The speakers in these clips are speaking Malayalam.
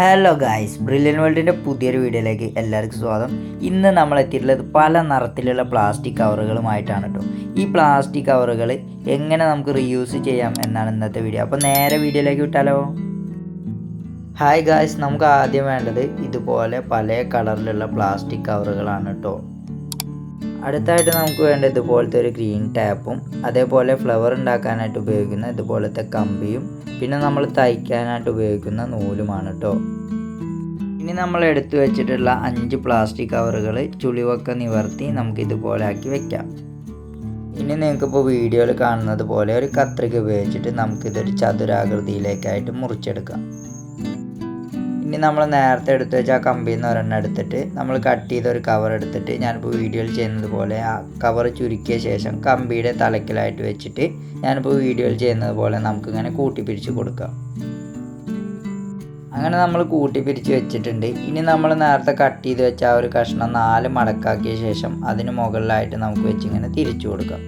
ഹലോ ഗായ്സ്, ബ്രില്യൻ വേൾഡിൻ്റെ പുതിയൊരു വീഡിയോയിലേക്ക് എല്ലാവർക്കും സ്വാഗതം. ഇന്ന് നമ്മൾ എത്തിയിട്ടുള്ളത് പല നിറത്തിലുള്ള പ്ലാസ്റ്റിക് കവറുകളുമായിട്ടാണ് കേട്ടോ. ഈ പ്ലാസ്റ്റിക് കവറുകൾ എങ്ങനെ നമുക്ക് റീയൂസ് ചെയ്യാം എന്നാണ് ഇന്നത്തെ വീഡിയോ. അപ്പോൾ നേരെ വീഡിയോയിലേക്ക് വിട്ടാലോ. ഹായ് ഗായ്സ്, നമുക്ക് ആദ്യം വേണ്ടത് ഇതുപോലെ പല കളറിലുള്ള പ്ലാസ്റ്റിക് കവറുകളാണ് കേട്ടോ. അടുത്തായിട്ട് നമുക്ക് വേണ്ട ഇതുപോലത്തെ ഒരു ഗ്രീൻ ടാപ്പും അതേപോലെ ഫ്ലവർ ഉണ്ടാക്കാനായിട്ട് ഉപയോഗിക്കുന്ന ഇതുപോലത്തെ കമ്പിയും പിന്നെ നമ്മൾ തയ്ക്കാനായിട്ട് ഉപയോഗിക്കുന്ന നൂലുമാണ് കേട്ടോ. ഇനി നമ്മൾ എടുത്തു വെച്ചിട്ടുള്ള 5 പ്ലാസ്റ്റിക് കവറുകൾ ചുളിവൊക്കെ നിവർത്തി നമുക്ക് ഇതുപോലെ ആക്കി വെക്കാം. ഇനി നിങ്ങൾക്കിപ്പോൾ വീഡിയോയിൽ കാണുന്നത് പോലെ ഒരു കത്രിക ഉപയോഗിച്ചിട്ട് നമുക്കിതൊരു ചതുരാകൃതിയിലേക്കായിട്ട് മുറിച്ചെടുക്കാം. ഇനി നമ്മൾ നേരത്തെ എടുത്ത് വെച്ച ആ കമ്പിയിൽ നിന്ന് ഒരെണ്ണം എടുത്തിട്ട് നമ്മൾ കട്ട് ചെയ്ത ഒരു കവർ എടുത്തിട്ട് ഞാനിപ്പോൾ വീഡിയോയിൽ ചെയ്യുന്നത് പോലെ ആ കവർ ചുരുക്കിയ ശേഷം കമ്പിയുടെ തലക്കിലായിട്ട് വെച്ചിട്ട് ഞാനിപ്പോൾ വീഡിയോയിൽ ചെയ്യുന്നത് പോലെ നമുക്കിങ്ങനെ കൂട്ടിപ്പിരിച്ച് കൊടുക്കാം. അങ്ങനെ നമ്മൾ കൂട്ടിപ്പിരിച്ച് വെച്ചിട്ടുണ്ട്. ഇനി നമ്മൾ നേരത്തെ കട്ട് ചെയ്ത് വെച്ച ആ ഒരു കഷ്ണം 4 മടക്കാക്കിയ ശേഷം അതിന് മുകളിലായിട്ട് നമുക്ക് വെച്ചിങ്ങനെ തിരിച്ചു കൊടുക്കാം.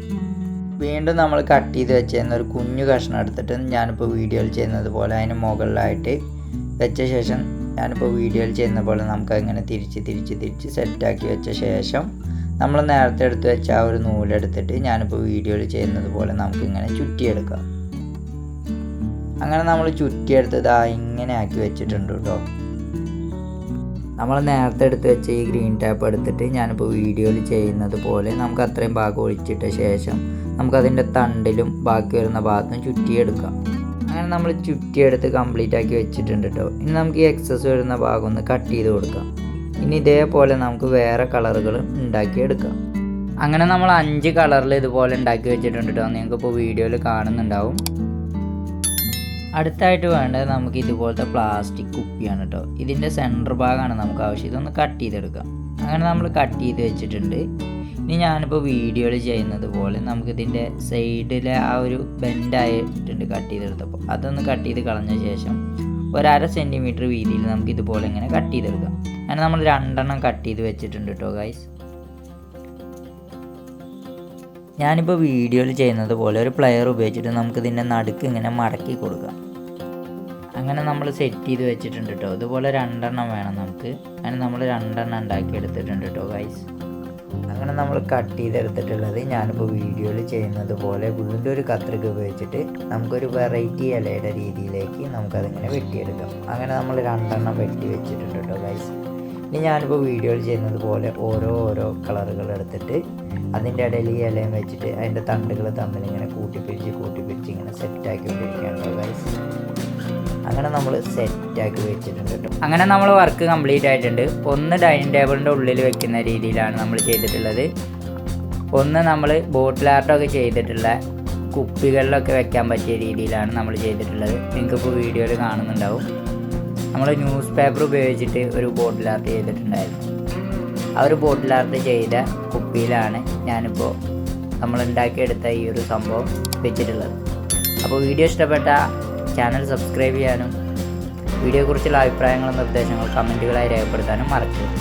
വീണ്ടും നമ്മൾ കട്ട് ചെയ്ത് വെച്ചിരുന്ന ഒരു കുഞ്ഞു കഷ്ണം എടുത്തിട്ട് ഞാനിപ്പോൾ വീഡിയോയിൽ ചെയ്യുന്നത് പോലെ അതിന് മുകളിലായിട്ട് വെച്ച ശേഷം ഞാനിപ്പോൾ വീഡിയോയിൽ ചെയ്യുന്ന പോലെ നമുക്കങ്ങനെ തിരിച്ച് സെറ്റാക്കി വെച്ച ശേഷം നമ്മൾ നേരത്തെ എടുത്ത് വെച്ച ആ ഒരു നൂലെടുത്തിട്ട് ഞാനിപ്പോൾ വീഡിയോയിൽ ചെയ്യുന്നത് പോലെ നമുക്കിങ്ങനെ ചുറ്റിയെടുക്കാം. അങ്ങനെ നമ്മൾ ചുറ്റിയെടുത്തത് ഇങ്ങനെ ആക്കി വെച്ചിട്ടുണ്ട് കേട്ടോ. നമ്മൾ നേരത്തെ എടുത്ത് വെച്ച ഈ ഗ്രീൻ ടാപ്പ് എടുത്തിട്ട് ഞാനിപ്പോൾ വീഡിയോയിൽ ചെയ്യുന്നത് പോലെ നമുക്ക് അത്രയും ഭാഗം ഒഴിച്ചിട്ട ശേഷം നമുക്കതിൻ്റെ തണ്ടിലും ബാക്കി വരുന്ന ഭാഗത്തും ചുറ്റിയെടുക്കാം. അങ്ങനെ നമ്മൾ ചുറ്റിയെടുത്ത് കംപ്ലീറ്റ് ആക്കി വെച്ചിട്ടുണ്ട് കേട്ടോ. ഇനി നമുക്ക് ഈ എക്സസ് വരുന്ന ഭാഗം ഒന്ന് കട്ട് ചെയ്ത് കൊടുക്കാം. ഇനി ഇതേപോലെ നമുക്ക് വേറെ കളറുകൾ ഉണ്ടാക്കിയെടുക്കാം. അങ്ങനെ നമ്മൾ 5 കളറിൽ ഇതുപോലെ ഉണ്ടാക്കി വെച്ചിട്ടുണ്ട് കേട്ടോ. നിങ്ങൾക്കിപ്പോൾ വീഡിയോയിൽ കാണുന്നുണ്ടാവും. അടുത്തായിട്ട് വേണ്ടത് നമുക്ക് ഇതുപോലത്തെ പ്ലാസ്റ്റിക് കുപ്പിയാണ് കേട്ടോ. ഇതിൻ്റെ സെൻറ്റർ ഭാഗമാണ് നമുക്ക് ആവശ്യം. ഇതൊന്ന് കട്ട് ചെയ്തെടുക്കാം. അങ്ങനെ നമ്മൾ കട്ട് ചെയ്ത് വെച്ചിട്ടുണ്ട്. ഇനി ഞാനിപ്പോൾ വീഡിയോയിൽ ചെയ്യുന്നത് പോലെ നമുക്കിതിൻ്റെ സൈഡിലെ ആ ഒരു ബെൻഡായിട്ടുണ്ട് കട്ട് ചെയ്തെടുത്തപ്പോൾ അതൊന്ന് കട്ട് ചെയ്ത് കളഞ്ഞ ശേഷം 1/2 സെൻറ്റിമീറ്റർ വീതിയിൽ നമുക്ക് ഇതുപോലെ ഇങ്ങനെ കട്ട് ചെയ്തെടുക്കാം. അങ്ങനെ നമ്മൾ 2 കട്ട് ചെയ്ത് വെച്ചിട്ടുണ്ട് കേട്ടോ ഗൈസ്. ഞാനിപ്പോൾ വീഡിയോയിൽ ചെയ്യുന്നത് പോലെ ഒരു പ്ലെയർ ഉപയോഗിച്ചിട്ട് നമുക്കിതിൻ്റെ നടുക്ക് ഇങ്ങനെ മടക്കി കൊടുക്കാം. അങ്ങനെ നമ്മൾ സെറ്റ് ചെയ്ത് വെച്ചിട്ടുണ്ട് കേട്ടോ. ഇതുപോലെ 2 വേണം നമുക്ക്. അങ്ങനെ നമ്മൾ 2 ഉണ്ടാക്കി എടുത്തിട്ടുണ്ട് കേട്ടോ ഗൈസ്. അങ്ങനെ നമ്മൾ കട്ട് ചെയ്തെടുത്തിട്ടുള്ളത് ഞാനിപ്പോൾ വീഡിയോയിൽ ചെയ്യുന്നത് പോലെ വീണ്ടും ഒരു കത്രിക ഉപയോഗിച്ചിട്ട് നമുക്കൊരു വെറൈറ്റി ഇലയുടെ രീതിയിലേക്ക് നമുക്കതിങ്ങനെ വെട്ടിയെടുക്കാം. അങ്ങനെ നമ്മൾ 2 വെട്ടി വെച്ചിട്ടുണ്ട് കേട്ടോ ഗൈസ്. ഇനി ഞാനിപ്പോൾ വീഡിയോയിൽ ചെയ്യുന്നത് പോലെ ഓരോ കളറുകൾ എടുത്തിട്ട് അതിൻ്റെ ഇടയിൽ ഈ ഇലയും വെച്ചിട്ട് അതിൻ്റെ തണ്ടുകൾ തമ്മിൽ ഇങ്ങനെ കൂട്ടിപ്പിരിച്ച് ഇങ്ങനെ സെറ്റാക്കി കൊണ്ടിരിക്കുകയാണ് കേട്ടോ ഗൈസ്. അങ്ങനെ നമ്മൾ സെറ്റാക്കി വെച്ചിട്ടുണ്ട് കേട്ടോ. അങ്ങനെ നമ്മൾ വർക്ക് കംപ്ലീറ്റ് ആയിട്ടുണ്ട്. ഒന്ന് ഡൈനിങ് ടേബിളിൻ്റെ ഉള്ളിൽ വെക്കുന്ന രീതിയിലാണ് നമ്മൾ ചെയ്തിട്ടുള്ളത്. ഒന്ന് നമ്മൾ ബോട്ടിൽ ആർട്ടൊക്കെ ചെയ്തിട്ടുള്ള കുപ്പികളിലൊക്കെ വെക്കാൻ പറ്റിയ രീതിയിലാണ് നമ്മൾ ചെയ്തിട്ടുള്ളത്. നിങ്ങൾക്കിപ്പോൾ വീഡിയോയിൽ കാണുന്നുണ്ടാവും. നമ്മൾ ന്യൂസ് പേപ്പർ ഉപയോഗിച്ചിട്ട് ഒരു ബോട്ടിൽ ആർട്ട് ചെയ്തിട്ടുണ്ടായിരുന്നു. ആ ഒരു ബോട്ടിൽ ആർട്ട് ചെയ്ത കുപ്പിയിലാണ് ഞാനിപ്പോൾ നമ്മൾ ഉണ്ടാക്കിയെടുത്ത ഈ ഒരു സംഭവം വെച്ചിട്ടുള്ളത്. അപ്പോൾ വീഡിയോ ഇഷ്ടപ്പെട്ട ചാനൽ സബ്സ്ക്രൈബ് ചെയ്യാനും വീഡിയോയെക്കുറിച്ചുള്ള അഭിപ്രായങ്ങളും നിർദ്ദേശങ്ങളും കമൻറ്റുകളായി രേഖപ്പെടുത്താനും മറക്കരുത്.